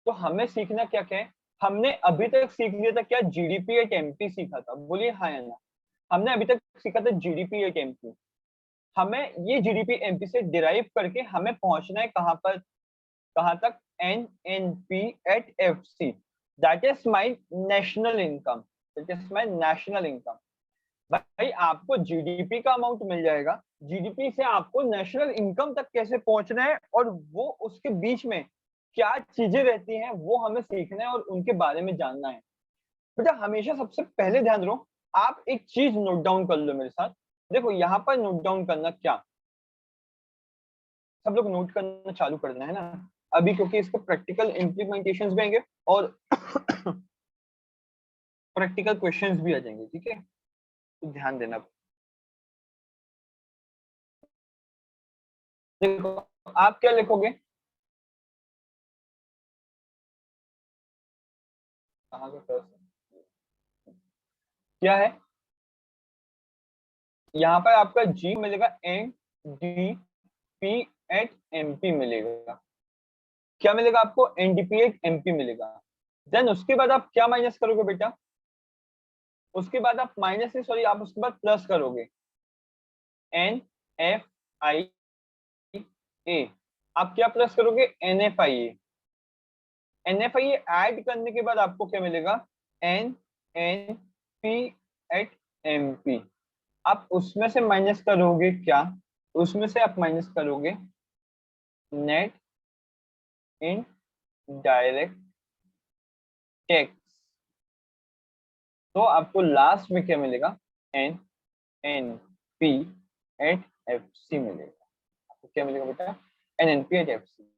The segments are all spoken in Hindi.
तो हमें सीखना क्या क्या है? हमने अभी तक सीख लिया था क्या, जीडीपी एट एमपी सीखा था, बोलिए हाँ या ना। हमने अभी तक सीखा था जीडीपी एट एमपी। हमें ये जीडीपी एमपी से डिराइव करके हमें पहुंचना है कहाँ पर, कहाँ तक, N N P at F C, that is my national income, that is my national income. भाई आपको जीडीपी का अमाउंट मिल जाएगा, जीडीपी से आपको नेशनल इनकम तक कैसे पहुंचना है और वो उसके बीच में क्या चीजें रहती हैं वो हमें सीखना है और उनके बारे में जानना है। बेटा हमेशा सबसे पहले ध्यान दो, आप एक चीज नोट डाउन कर लो मेरे साथ। देखो यहाँ पर नोट डाउन करना क्या, सब लोग नोट करना चालू कर देना है ना अभी, क्योंकि इसके प्रैक्टिकल इम्प्लीमेंटेशंस भी आएंगे और प्रैक्टिकल क्वेश्चंस भी आ जाएंगे, ठीक है, तो ध्यान देना। देखो आप क्या लिखोगे, कहाँ का प्रश्न क्या है, यहाँ पर आपका जी मिलेगा, N D P at MP मिलेगा। क्या मिलेगा आपको, एनडीपी एट एमपी मिलेगा। देन उसके बाद आप क्या माइनस करोगे बेटा, उसके बाद आप माइनस से सॉरी आप उसके बाद प्लस करोगे, एन एफ आई ए। आप क्या प्लस करोगे, N F I A. N F I A add करने के बाद आपको क्या मिलेगा, N N P at M P. आप उसमें से माइनस करोगे क्या, उसमें से आप माइनस करोगे नेट इन डायरेक्ट टैक्स। तो आपको लास्ट में क्या मिलेगा, N N P at F C मिलेगा। आपको क्या मिलेगा बेटा, N N P at F C.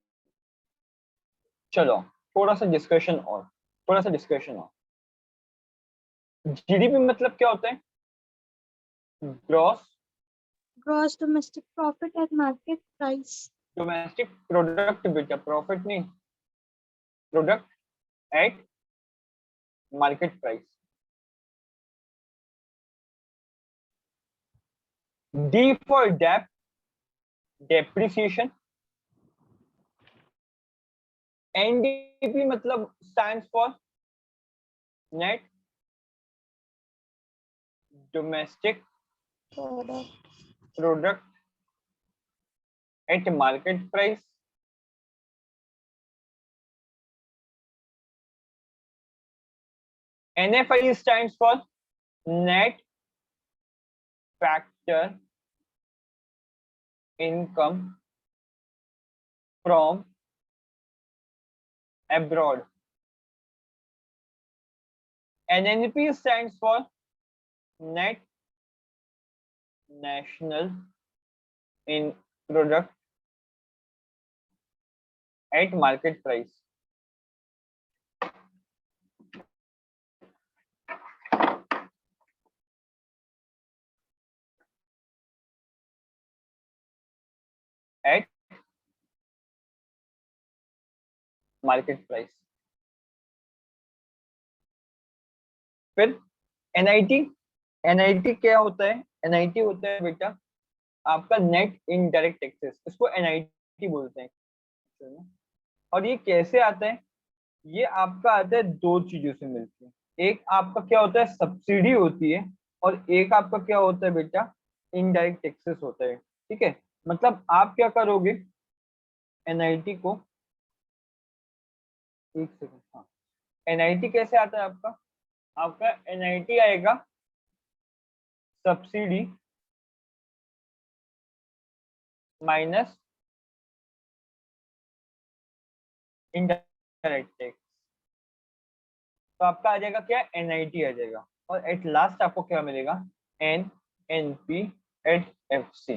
चलो थोड़ा सा डिस्कशन और, थोड़ा सा डिस्कशन और। जीडीपी मतलब क्या होता है, gross gross domestic profit at market price. Domestic product बेटा, प्रॉफिट नहीं, product at market price. D for dep, depreciation. NDP मतलब stands for net domestic product at market price. NFI stands for net factor income from abroad. NNP stands for net national in product at market price. At market price. फिर NIT, NIT क्या होता है, NIT होता है बेटा आपका नेट इनडायरेक्ट टैक्सेस, इसको NIT बोलते हैं। और ये कैसे आता है, ये आपका आता है दो चीजों से मिलती है, एक आपका क्या होता है सब्सिडी होती है, और एक आपका क्या होता है बेटा इनडायरेक्ट टैक्सेस होता है, ठीक है। मतलब आप क्या करोगे, एनआईटी को, एक सेकंड, हाँ, एनआईटी कैसे आता है आपका, आपका एनआईटी आएगा सब्सिडी माइनस इनडायरेक्ट टैक्स, तो आपका आ जाएगा क्या, एनआईटी आ जाएगा, और एट लास्ट आपको क्या मिलेगा, N N P at F C.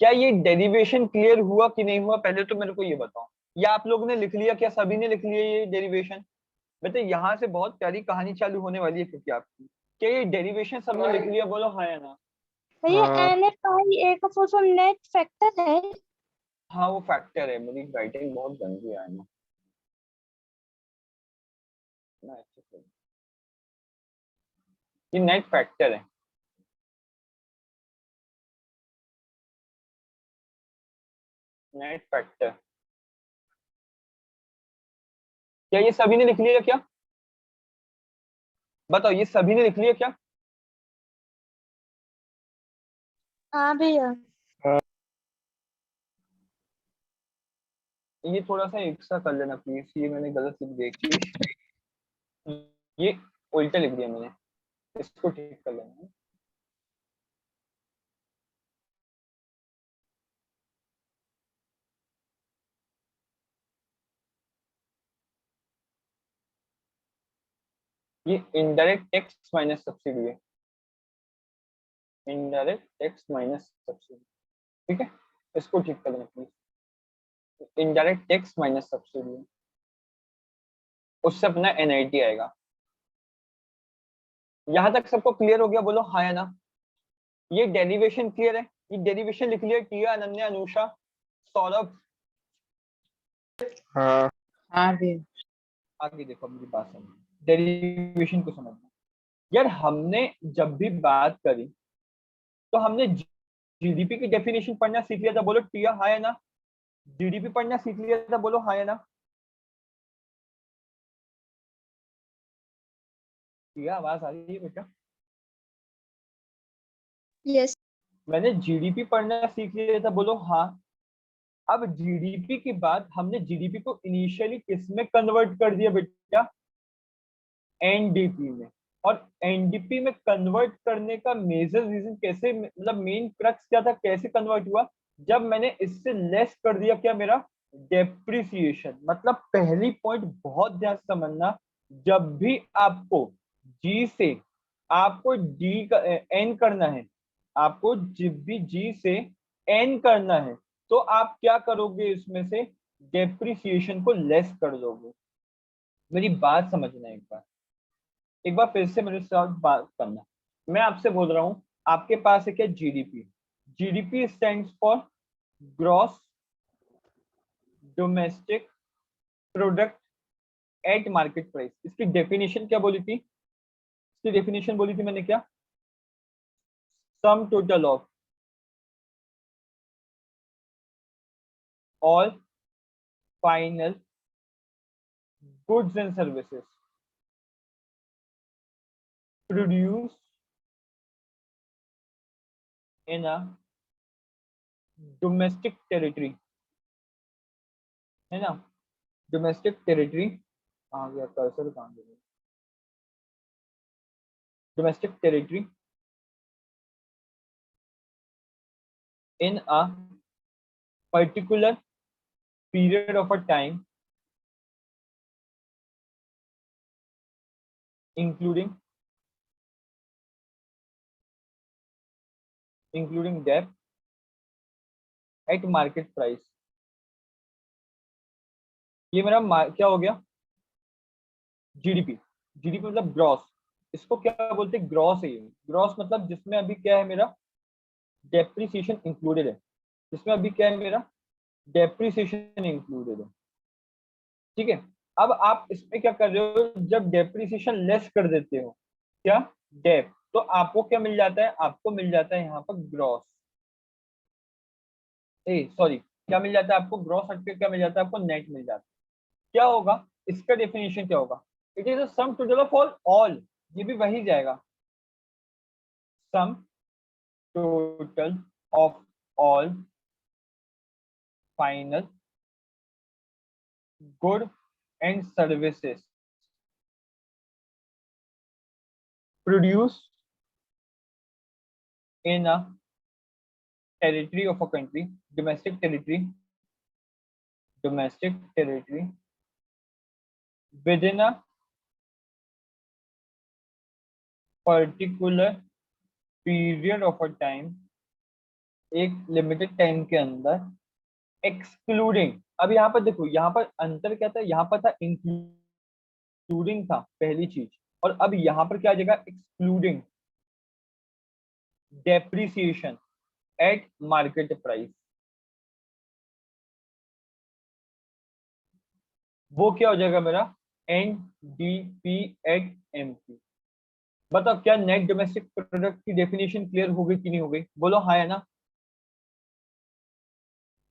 क्या ये डेरिवेशन क्लियर हुआ कि नहीं हुआ, पहले तो मेरे को ये बताओ, या आप लोगों ने लिख लिया, क्या सभी ने लिख लिया ये डेरिवेशन। बेटे यहाँ से बहुत प्यारी कहानी चालू होने वाली है क्योंकि आपकी, क्या ये डेरिवेशन सबने लिख लिया, बोलो हाँ या ना। भैया NFI ए का फुल फॉर्म नेट फैक्टर है। हाँ वो फैक्टर है, मेरी राइटिंग बहुत गंदी है ना, अच्छे से। ये नेट फैक्टर है, नेट फैक्टर। क्या ये सभी ने लिख लिया क्या? बताओ, ये सभी ने लिख लिया क्या? हाँ भैया। ये थोड़ा सा एक्स्ट्रा कर लेना प्लीज, ये मैंने गलत लिख दिया एक चीज, ये उल्टा लिख दिया मैंने, इसको ठीक कर लेना। ये इनडायरेक्ट टैक्स माइनस सब्सिडी है, इनडायरेक्ट टैक्स माइनस सब्सिडी, ठीक है, इसको ठीक कर लेना please. Indirect tax minus subsidy, उससे अपना एनआईटी आएगा। यहां तक सबको क्लियर हो गया? बोलो हाँ या ना। ये डेरिवेशन क्लियर है? ये डेरिवेशन लिख लिया टिया, अनन्या, अनुषा, सौरभ? हाँ हाँ भैया। आगे देखो, मेरी बात समझो, डेरिवेशन को समझना। यार हमने जब भी बात करी तो हमने जीडीपी की डेफिनेशन पढ़ना सीख लिया था, बोलो टिया हाँ या ना। जीडीपी पढ़ना सीख लिया था, बोलो हाँ या ना। टिया आवाज आ रही है बेटा? यस। मैंने जीडीपी पढ़ना सीख लिया था, बोलो हाँ। अब जीडीपी के बाद हमने जीडीपी को इनिशियली किस में कन्वर्ट कर दिया बेटा? एनडीपी में। और एनडीपी में कन्वर्ट करने का मेजर रीजन कैसे, मतलब मेन क्रक्स क्या था, कैसे कन्वर्ट हुआ? जब मैंने इससे लेस कर दिया क्या, मेरा डेप्रिसिएशन। मतलब पहली पॉइंट बहुत ध्यान से समझना, जब भी आपको जी से आपको डी का एन करना है, आपको जब भी जी से एन करना है, तो आप क्या करोगे? इसमें से डेप्रिसिएशन को लेस कर दोगे। मेरी बात समझना एक बार फिर से मेरे साथ बात करना। मैं आपसे बोल रहा हूं, आपके पास है क्या? GDP. GDP stands for gross domestic product at market price. इसकी डेफिनेशन क्या बोली थी? इसकी डेफिनेशन बोली थी मैंने क्या? Sum total of all final goods and services produce in a domestic territory, है ना? डोमेस्टिक टेरिटरी, कहाँ गया कर्सर, कहाँ गया? Domestic territory in a particular period of a time, including debt at market price। ये मेरा क्या हो गया? जीडीपी। जीडीपी मतलब ग्रॉस, इसको क्या बोलते हैं? ग्रॉस है ये। ग्रॉस मतलब जिसमें अभी क्या है मेरा? डेप्रिसिएशन इंक्लूडेड है। जिसमें अभी क्या है मेरा? डेप्रिसिएशन इंक्लूडेड है, ठीक है। अब आप इसमें क्या कर रहे हो? जब डेप्रिसिएशन लेस कर देते हो, क्या? डेप, तो आपको क्या मिल जाता है? आपको मिल जाता है यहाँ पर ग्रॉस, सॉरी, क्या मिल जाता है आपको? ग्रॉस हटके क्या मिल जाता है आपको? नेट मिल जाता है। क्या होगा इसका डेफिनेशन? क्या होगा? It is a sum total of all, ये भी वही जाएगा, sum total of all final good and services produce in a territory of a country, domestic territory, domestic territory with in a particular period of a time, एक लिमिटेड टाइम के अंदर, एक्सक्लूडिंग। अब यहाँ पर देखो, यहाँ पर अंतर क्या था? यहाँ पर था इंक्लूडिंग था पहली चीज, और अब यहाँ पर क्या आ जाएगा? Excluding depreciation eight market price. वो क्या हो जाएगा मेरा? NDP at MP. बताओ, क्या नेट डोमेस्टिक प्रोडक्ट की डेफिनेशन क्लियर हो गई कि नहीं हो गई? बोलो हाँ या ना,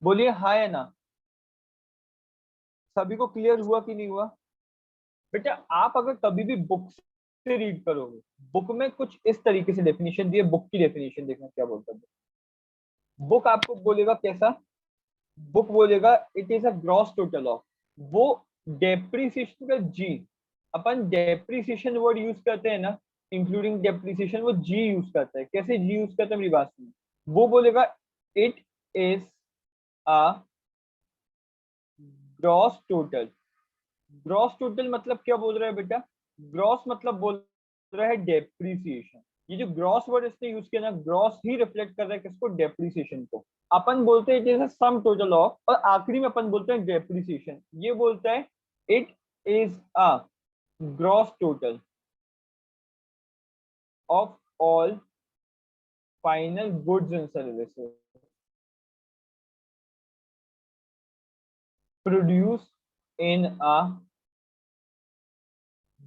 बोलिए हाँ या ना। सभी को क्लियर हुआ कि नहीं हुआ? बेटा आप अगर कभी भी बुक से रीड करोगे, बुक में कुछ इस तरीके से डेफिनेशन दी है, बुक की डेफिनेशन देखना क्या बोलता है। बुक आपको बोलेगा कैसा, बुक बोलेगा it is a gross total of, वो डेप्रिसिएशन का जी, अपन डेप्रिसिएशन वर्ड यूज करते हैं ना, इंक्लूडिंग डेप्रिसिएशन, वो जी यूज करता है। कैसे जी यूज करता है मेरी बात सुनो, वो बोलेगा it is a gross total. Gross total मतलब क्या बोल रहा है बेटा, ग्रॉस मतलब बोल रहा है डेप्रिसिएशन। ये जो ग्रॉस वर्ड इसने यूज किया ना, ग्रॉस ही रिफ्लेक्ट कर रहा है किसको, डेप्रिसिएशन को। अपन बोलते हैं जैसे सम टोटल ऑफ, और आखिरी में अपन बोलते हैं डेप्रिसिएशन। ये बोलता है it is a gross total of all final goods and services produce in a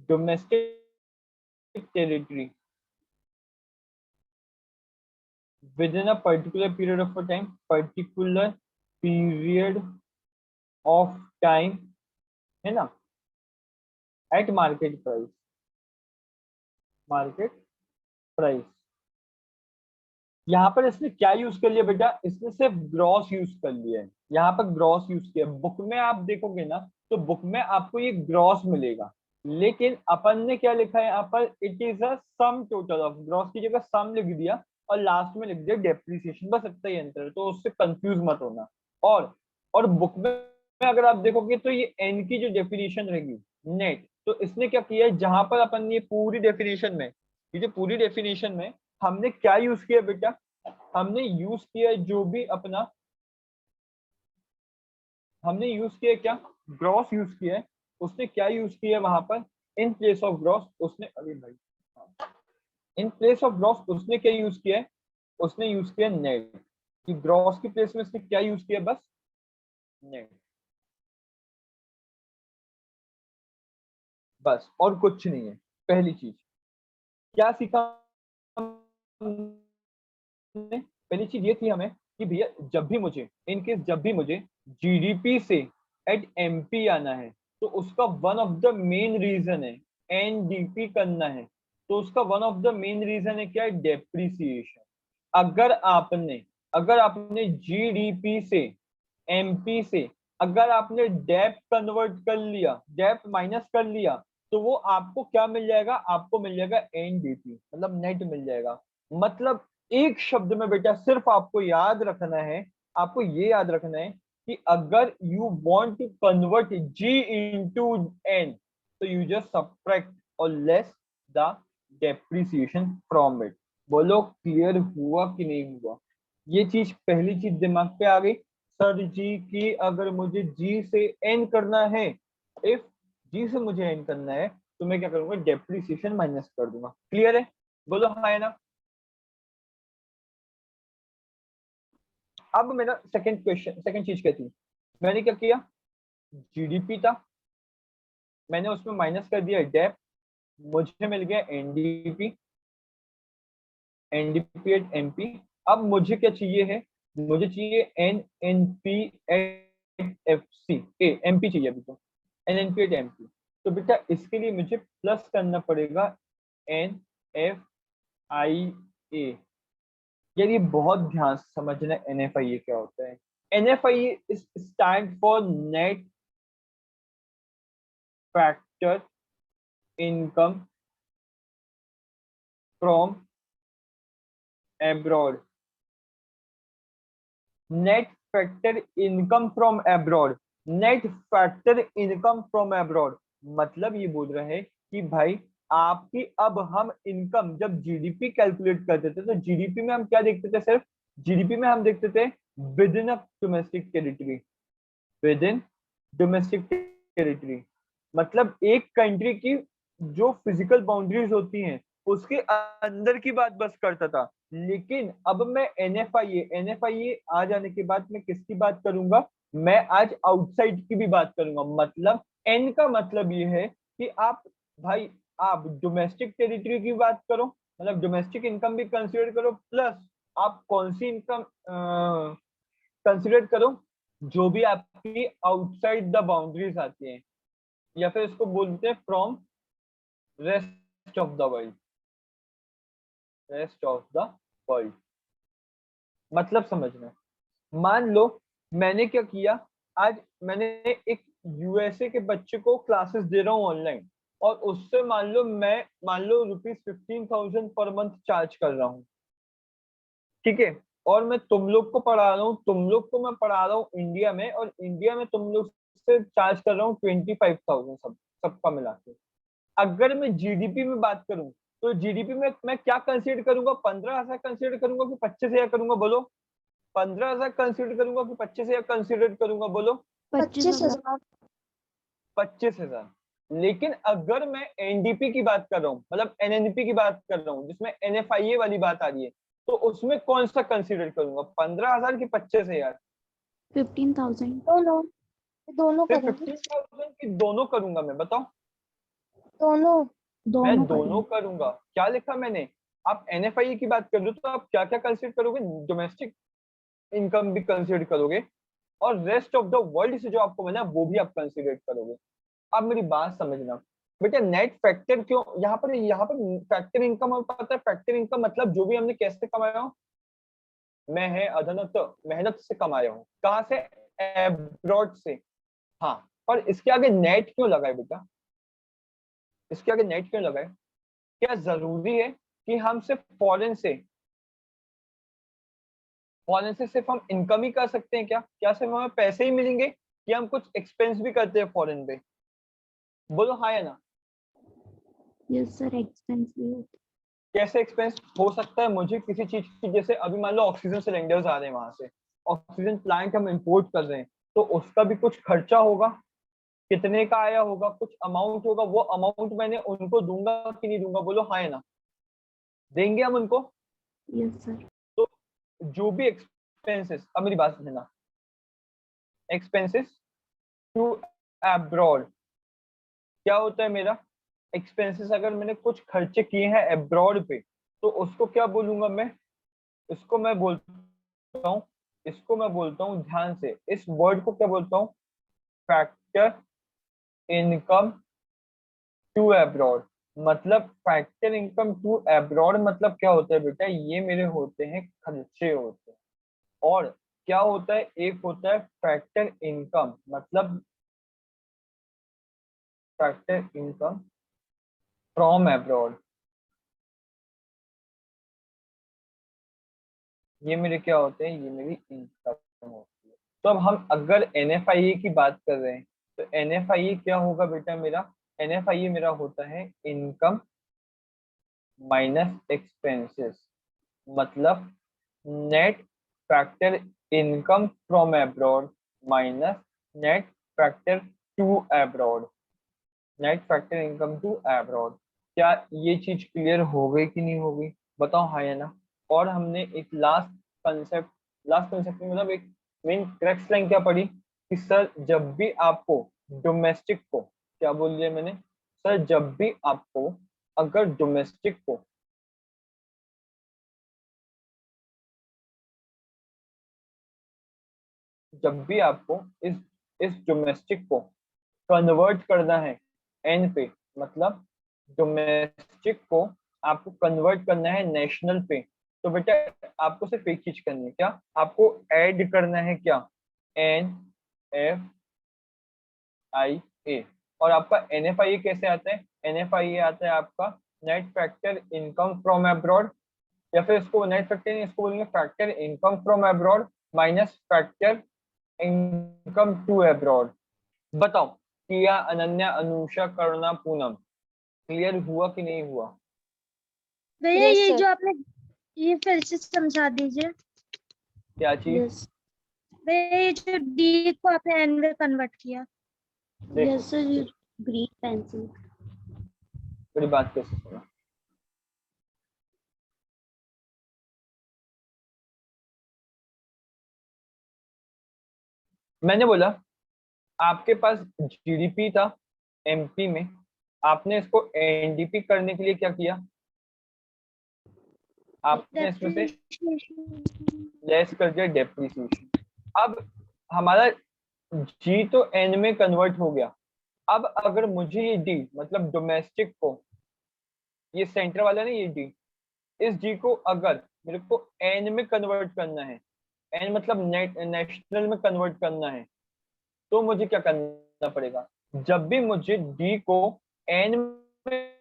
domestic territory within a particular period of a time, particular period of time, है ना, at market price, market price। यहाँ पर इसने क्या यूज कर लिया बेटा, इसने सिर्फ ग्रॉस यूज कर लिया है, यहाँ पर ग्रॉस यूज किया। बुक में आप देखोगे ना, तो बुक में आपको ये ग्रॉस मिलेगा, लेकिन अपन ने क्या लिखा है यहाँ पर, it is a sum total of, gross की जगह सम लिख दिया और लास्ट में लिख दिया डेप्रिसिएशन, बस इतना ही अंतर है, तो उससे कंफ्यूज मत होना। और बुक में अगर आप देखोगे तो ये एन की जो डेफिनेशन रहेगी नेट, तो इसने क्या किया है, जहां पर अपन ये पूरी डेफिनेशन में, ये जो पूरी डेफिनेशन में हमने क्या यूज किया बेटा, हमने यूज किया जो भी अपना, हमने यूज किया क्या, ग्रॉस यूज किया है। उसने क्या यूज किया वहां पर, इन प्लेस ऑफ ग्रॉस उसने, अरे भाई, इन प्लेस ऑफ ग्रॉस उसने क्या यूज किया है, उसने यूज किया नेट। कि ग्रॉस की प्लेस में उसने क्या यूज किया, बस नेट, बस और कुछ नहीं है। पहली चीज क्या सीखा हमने, पहली चीज ये थी हमें कि भैया जब भी मुझे, इन केस जब भी मुझे जीडीपी से एट एमपी आना है, तो उसका one of the main reason है एनडीपी करना है। तो उसका one of the main reason है क्या है, डेप्रिसिएशन। अगर आपने, अगर आपने जीडीपी से, एमपी से अगर आपने डेप कन्वर्ट कर लिया, डेप माइनस कर लिया, तो वो आपको क्या मिल जाएगा, आपको मिल जाएगा एनडीपी, मतलब नेट मिल जाएगा। मतलब एक शब्द में बेटा सिर्फ आपको याद रखना है, आपको ये याद रखना है कि अगर you want to convert G into N, तो यू जस्ट सब्ट्रैक्ट और less the depreciation from it. बोलो क्लियर हुआ कि नहीं हुआ, ये चीज पहली चीज दिमाग पे आ गई। सर जी की अगर मुझे जी से एन करना है, इफ जी से मुझे एन करना है, तो मैं क्या करूंगा, डेप्रिसिएशन माइनस कर दूंगा। क्लियर है, बोलो हाँ है ना। अब मेरा सेकंड क्वेश्चन, सेकंड चीज क्या थी, मैंने क्या किया, जीडीपी था, मैंने उसमें माइनस कर दिया डेप, मुझे मिल गया एनडीपी, एनडीपी एट एमपी। अब मुझे क्या चाहिए है, मुझे चाहिए N N P at F C, MP चाहिए अभी, तो N N P at MP. तो बेटा इसके लिए मुझे प्लस करना पड़ेगा एन एफ आई ए। यार ये बहुत ध्यान से समझना, एन एफ आई ए क्या होता है। N F I A stand for net factor income from abroad, net factor income from abroad, net factor income from abroad. मतलब ये बोल रहे हैं कि भाई आपकी, अब हम इनकम जब जीडीपी कैलकुलेट करते थे, तो जीडीपी में हम क्या देखते थे, सिर्फ जीडीपी में हम देखते थे with in a domestic territory, with in domestic territory. मतलब एक कंट्री की जो फिजिकल बाउंड्रीज होती हैं उसके अंदर की बात बस करता था। लेकिन अब मैं एनएफआईए, एनएफआईए आ जाने के बाद मैं किसकी बात करूंगा, मैं आज आउटसाइड की भी बात करूंगा। मतलब एन का मतलब ये है कि आप, भाई आप डोमेस्टिक टेरिटरी की बात करो, मतलब डोमेस्टिक इनकम भी कंसिडर करो, प्लस आप कौन सी इनकम कंसिडर करो, जो भी आपकी आउटसाइड द बाउंड्रीज आती हैं। या फिर इसको बोलते हैं from rest of the world, rest of the world. मतलब समझना, मान लो मैंने क्या किया, आज मैंने एक यूएसए के बच्चे को क्लासेस दे रहा हूँ ऑनलाइन, और उससे मान लो ₹15,000 पर मंथ चार्ज कर रहा हूँ, ठीक है। और मैं तुम लोग को पढ़ा रहा हूँ, तुम लोग को मैं पढ़ा रहा हूँ इंडिया में, और इंडिया में तुम लोग से चार्ज कर रहा हूँ 25,000, सबका मिला के। अगर मैं जीडीपी में बात करूं, तो जीडीपी में मैं क्या कंसीडर करूंगा, 15,000 कंसीडर करूंगा कि 25,000 करूंगा, बोलो। 15,000 कंसीडर करूंगा कि 25,000 कंसीडर करूंगा, बोलो। 25,000। 25,000। लेकिन अगर मैं एनडीपी की बात कर रहा हूँ, मतलब एनएनपी की बात कर रहा हूँ, जिसमें एनएफआईए वाली बात आ रही है, तो उसमें कौन सा कंसीडर करूंगा, 15,000 की 25,000? 15,000। दोनों दोनों सिर्फ करेंगे। 15,000 की दोनों करूंगा मैं, बताओ। दोनों मैं दोनों दोनों करेंगे। करूंगा, क्या लिखा मैंने। आप एनएफआईए की बात कर रहे हो, तो आप क्या क्या कंसीडर करोगे, डोमेस्टिक इनकम भी कंसीडर करोगे, और रेस्ट ऑफ द वर्ल्ड से जो आपको मिला वो भी आप कंसीडर करोगे। अब मेरी बात समझना बेटा, नेट फैक्टर क्यों यहाँ पर फैक्टर इनकम, हमें पता है फैक्टर इनकम मतलब जो भी हमने कैसे कमाया हो, मैं है अधनत मेहनत से कमाया हूँ, कहाँ से, एब्रॉड से। हाँ, और इसके आगे नेट क्यों लगा है बेटा, इसके आगे नेट क्यों लगा है? क्या जरूरी है कि हम सिर्फ फॉरेन से सिर्फ हम इनकम ही कर सकते हैं क्या? क्या सिर्फ हमें पैसे ही मिलेंगे, कि हम कुछ एक्सपेंस भी करते हैं फॉरेन पे? बोलो हाँ या ना। Yes sir, expensive. कैसे एक्सपेंस हो सकता है? मुझे किसी चीज की, जैसे अभी मान लो ऑक्सीजन सिलेंडर्स आ रहे हैं वहां से, ऑक्सीजन प्लांट हम इंपोर्ट कर रहे हैं, तो उसका भी कुछ खर्चा होगा, कितने का आया होगा, कुछ अमाउंट होगा, वो अमाउंट मैंने उनको दूंगा कि नहीं दूंगा, बोलो हाँ या ना। देंगे हम उनको। Yes sir. तो जो भी एक्सपेंसेस, अब मेरी बात समझना, एक्सपेंसेस टू अब्रॉड क्या होता है मेरा, एक्सपेंसेस अगर मैंने कुछ खर्चे किए हैं अब्रॉड पे, तो उसको क्या बोलूंगा मैं, इसको मैं बोलता हूँ, इसको मैं बोलता हूँ ध्यान से, इस वर्ड को क्या बोलता हूँ, फैक्टर इनकम टू अब्रॉड। मतलब फैक्टर इनकम टू अब्रॉड मतलब क्या होता है बेटा, ये मेरे होते हैं खर्चे होते हैं। और क्या होता है, एक होता है फैक्टर इनकम, मतलब फैक्टर इनकम फ्रॉम अब्रॉड, ये मेरे क्या होते हैं, ये मेरी इनकम होती है। तो अब हम अगर एनएफआईए की बात कर रहे हैं, तो एनएफआईए क्या होगा बेटा मेरा, एनएफआईए मेरा होता है इनकम माइनस एक्सपेंसेस, मतलब net factor income from abroad minus net factor to abroad, net factor income to abroad. क्या ये चीज क्लियर हो गई कि नहीं हो गई, बताओ हाँ या ना। और हमने एक लास्ट कंसेप्ट में, मतलब एक मेन क्रक्स लाइन क्या पढ़ी, कि सर जब भी आपको डोमेस्टिक को, क्या बोल दिया मैंने, सर जब भी आपको, अगर डोमेस्टिक को, जब भी आपको इस डोमेस्टिक को कन्वर्ट करना है एन पे, मतलब डोमेस्टिक को आपको कन्वर्ट करना है नेशनल पे, तो बेटा आपको सिर्फ एक चीज करनी है, क्या आपको ऐड करना है, क्या, एन एफ आई ए। और आपका एन एफ आई ए कैसे आता है, एन एफ आई ए आता है आपका net factor income from abroad, या फिर इसको नेट फैक्टर नहीं, इसको बोलेंगे factor income from abroad minus factor income to abroad. बताओ, किया, अनन्या, अनुषा, करुणा, पूनम, क्लियर हुआ कि नहीं हुआ? भैया ये जो आपने ये फिर से समझा दीजिए। क्या चीज? यस भैया, ये जो डी को आपने एन में कन्वर्ट किया। देखो यस सर, ग्रीन पेंसिल। मेरी बात कैसे सुना, मैंने बोला आपके पास जीडीपी था एमपी में, आपने इसको एनडीपी करने के लिए क्या किया, आपने इसमें से लेस कर दिया डेप्रिसिएशन। अब हमारा जी तो एन में कन्वर्ट हो गया, अब अगर मुझे ये डी मतलब डोमेस्टिक को, ये सेंटर वाला नहीं, ये डी, इस डी को अगर मेरे को एन में कन्वर्ट करना है, एन मतलब नेशनल में कन्वर्ट करना है, तो मुझे क्या करना पड़ेगा? जब भी मुझे डी को एन में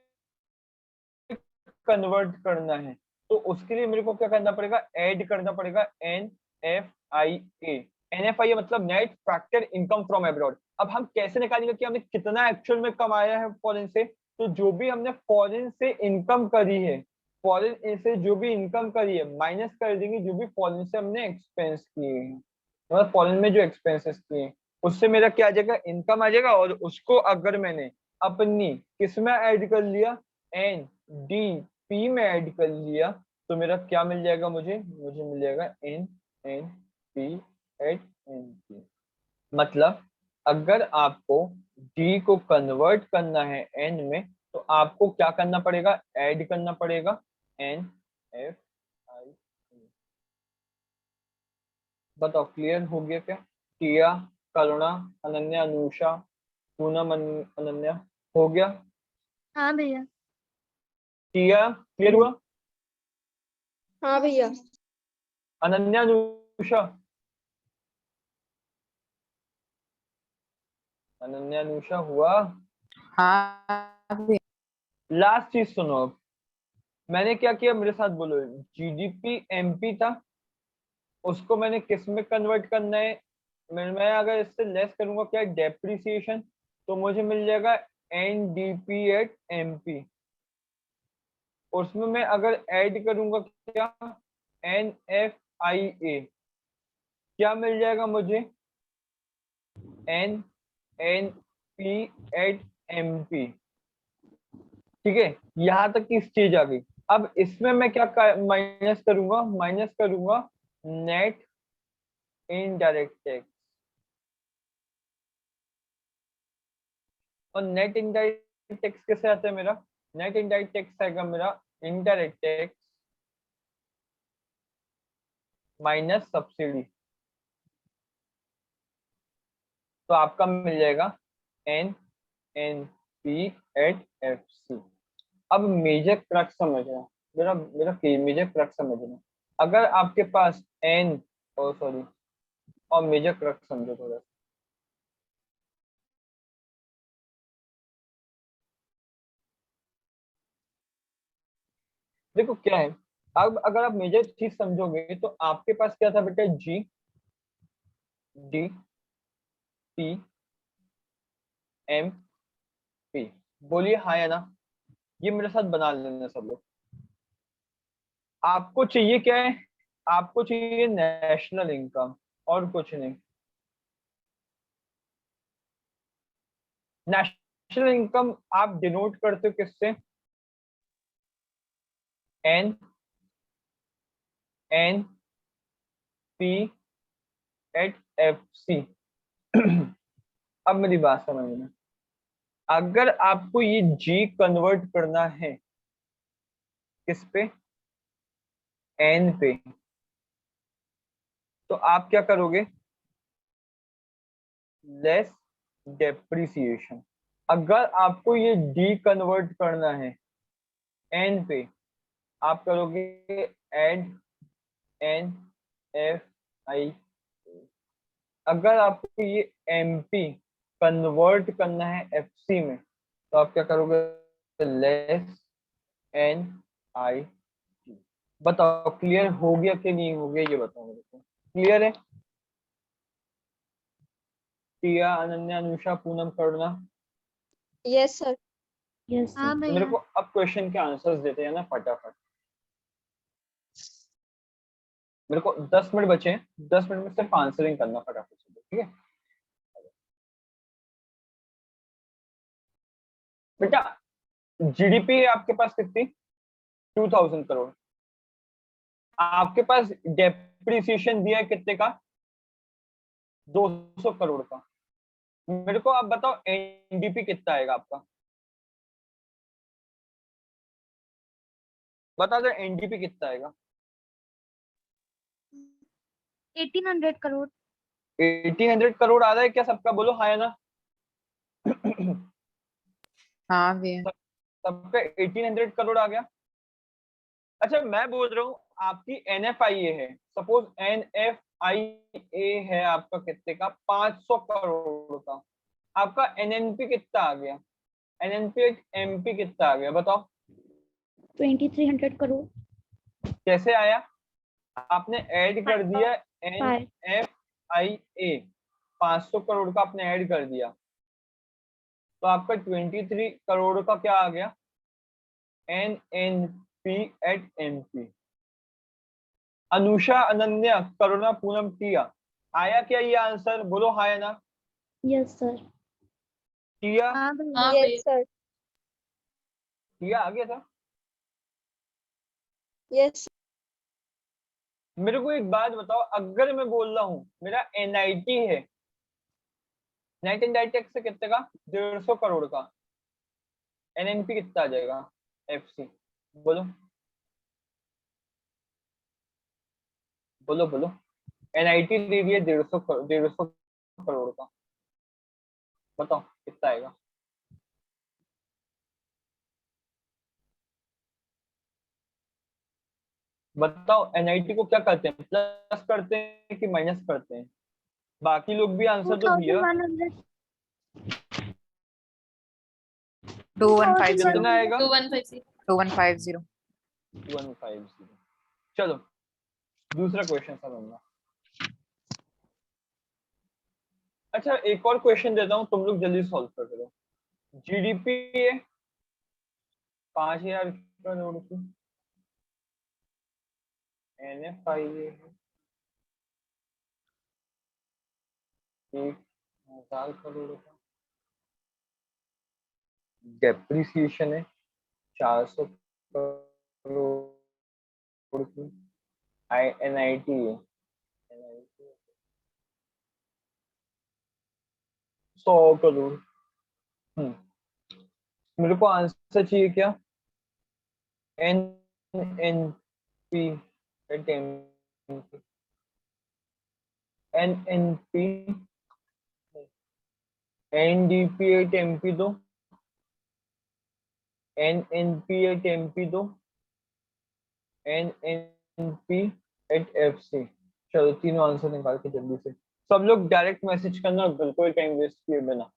कन्वर्ट करना है, तो उसके लिए मेरे को क्या करना पड़ेगा? ऐड करना पड़ेगा N F I A. N F I A मतलब net factor income from abroad. अब हम कैसे निकालेंगे कि हमने कितना एक्चुअल में कमाया है फॉरेन से? तो जो भी हमने फॉरेन से इनकम करी है, फॉरेन से जो भी इनकम करी है माइनस कर देंगे जो भी फॉरेन से हमने एक्सपेंस किए हैं, मतलब फॉरेन में जो एक्सपेंसेस किए हैं उससे मेरा क्या आ जाएगा? इनकम आ जाएगा। और उसको अगर मैंने अपनी किस में ऐड कर लिया? एन डी पी में ऐड कर लिया, तो मेरा क्या मिल जाएगा? मुझे मिल जाएगा N N P at N P. मतलब अगर आपको डी को कन्वर्ट करना है एन में, तो आपको क्या करना पड़ेगा? ऐड करना पड़ेगा एन एफ आई। बताओ क्लियर हो गया क्या? टिया, करुणा, अनन्या, अनुषा, पूनम, अनन्या, हो गया? हाँ भैया। टिया क्लियर हुआ? हाँ भैया। अनन्या, अनुषा, अनन्या, अनुषा हुआ? हाँ लास्ट चीज सुनो। अब मैंने क्या किया, मेरे साथ बोलो। जीडीपी एमपी था, उसको मैंने किस में कन्वर्ट करना है? मैं अगर इससे लेस करूंगा क्या, डेप्रिसिएशन, तो मुझे मिल जाएगा एनडीपी एट एमपी। उसमें मैं अगर ऐड करूंगा क्या, एन एफ आई ए, क्या मिल जाएगा मुझे? N N P at M P. ठीक है, यहां तक की स्टेज आ गई। अब इसमें मैं क्या माइनस करूंगा? माइनस करूंगा नेट इनडायरेक्ट टैक्स। और नेट इनडायरेक्ट टैक्स कैसे आता है मेरा? नेट इनडायरेक्ट टैक्स आएगा मेरा इनडायरेक्ट टैक्स माइनस सब्सिडी। तो आपका मिल जाएगा N N P at F C. अब मेजर क्रक्स समझना, मेरा मेरा मेजर क्रक्स समझना। अगर आपके पास एन, ओ सॉरी, और मेजर क्रक्स समझो थोड़ा। देखो क्या है, अब अगर आप मेजर चीज समझोगे तो आपके पास क्या था बेटा? G D P M P. बोलिए हाँ या ना, ये मेरे साथ बना लेना सब लोग। आपको चाहिए क्या है? आपको चाहिए नेशनल इनकम, और कुछ नहीं। नेशनल इनकम आप डिनोट करते हो किससे? N N P at F C. अब मेरी बात समझना, अगर आपको ये जी कन्वर्ट करना है किस पे? एन पे, तो आप क्या करोगे? Less depreciation. अगर आपको ये डी कन्वर्ट करना है एन पे, आप करोगे एड एन एफ आई। अगर आपको ये एमपी कन्वर्ट करना है एफसी में, तो आप क्या करोगे? लेस एन आई। बताओ क्लियर हो गया कि नहीं हो गया, ये बताओ मेरे को। क्लियर है? Tia, Ananya, Anusha, Poonam, Karuna. Yes sir. Yes हाँ तो मेरे भैया। को अब क्वेश्चन के आंसर्स देते हैं ना फटाफट। मेरे को 10 मिनट बचे हैं, 10 मिनट में सिर्फ आंसरिंग करना फटाफट से, ठीक है बेटा? जीडीपी आपके पास कितनी? 2000 करोड़। आपके पास डेप्रिसिएशन दिया है कितने का? 200 करोड़ का। मेरे को आप बताओ एनडीपी कितना आएगा आपका? बता दो एनडीपी कितना आएगा? 1800 करोड़। 1800 करोड़ आ रहा है क्या सबका? बोलो हाँ या ना। हाँ भैया। सब पे 1800 करोड़ आ गया। अच्छा मैं बोल रहा हूँ आपकी NFIA है, सपोज NFIA है आपका कितने का, 500 करोड़ का। आपका NNP कितना आ गया, NNP MP कितना आ गया बताओ। 2300 करोड़। कैसे आया, आपने ऐड कर दिया Five. NFIA, 500 करोड़ का आपने ऐड कर दिया, तो आपका 23 करोड़ का क्या आ गया, NNP at MP। Anusha, Ananya, करुणा, पूनम, टिया, आया क्या ये आंसर, बोलो हाँ या ना। Yes sir. टिया, हाँ भैया। हाँ यस सर। टिया आ गया था। यस मेरे को एक बात बताओ, अगर मैं बोल रहा हूँ मेरा NIT है, नेट इंडायरेक्ट टैक्स से कितने का, 150 करोड़ का, NNP कितना आ जाएगा FC, बोलो बोलो बोलो। NIT दे दिया 150 करोड़ का, बताओ कितना आएगा। बताओ NIT को क्या करते हैं, प्लस करते हैं कि माइनस करते हैं, बाकी लोग भी आंसर दो भैया। 2100। 2150। कितना आएगा, 2150। 2150। 150। चलो दूसरा क्वेश्चन समझना। अच्छा एक और क्वेश्चन देता हूँ, तुम लोग जल्दी सॉल्व कर दो। GDP है 5000 करोड़ की, NFIA है 1000 करोड़ का, डेप्रिसिएशन है 400 करोड़ की, NIT है 100 करोड़। मेरे को आंसर चाहिए क्या, NNP at MP, NNP, NDP at MP दो, NNP at MP दो, NNP at FC। चलो तीनों आंसर निकाल के जल्दी से, सब लोग डायरेक्ट मैसेज करना, कोई टाइम वेस्ट किए बिना।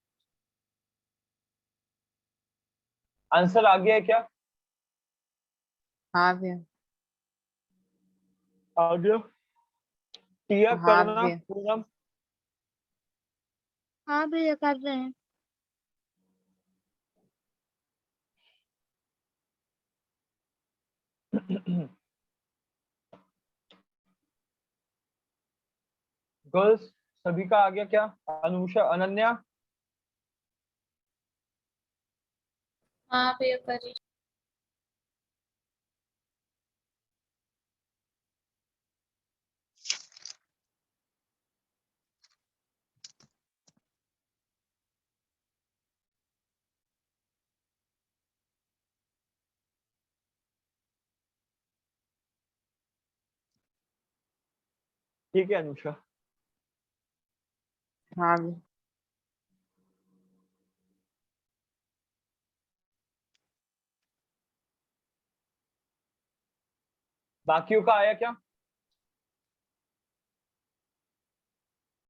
आंसर आ गया है क्या, हाँ भैया। आ गया। टिया, हाँ करुणा, भैया। पूनम, हाँ भैया कर रहे हैं। गर्ल्स सभी का आ गया क्या, अनुषा, अनन्या, हाँ भैया करिए। ठीक है अनुषा। हाँ भैया। बाकियों का आया क्या,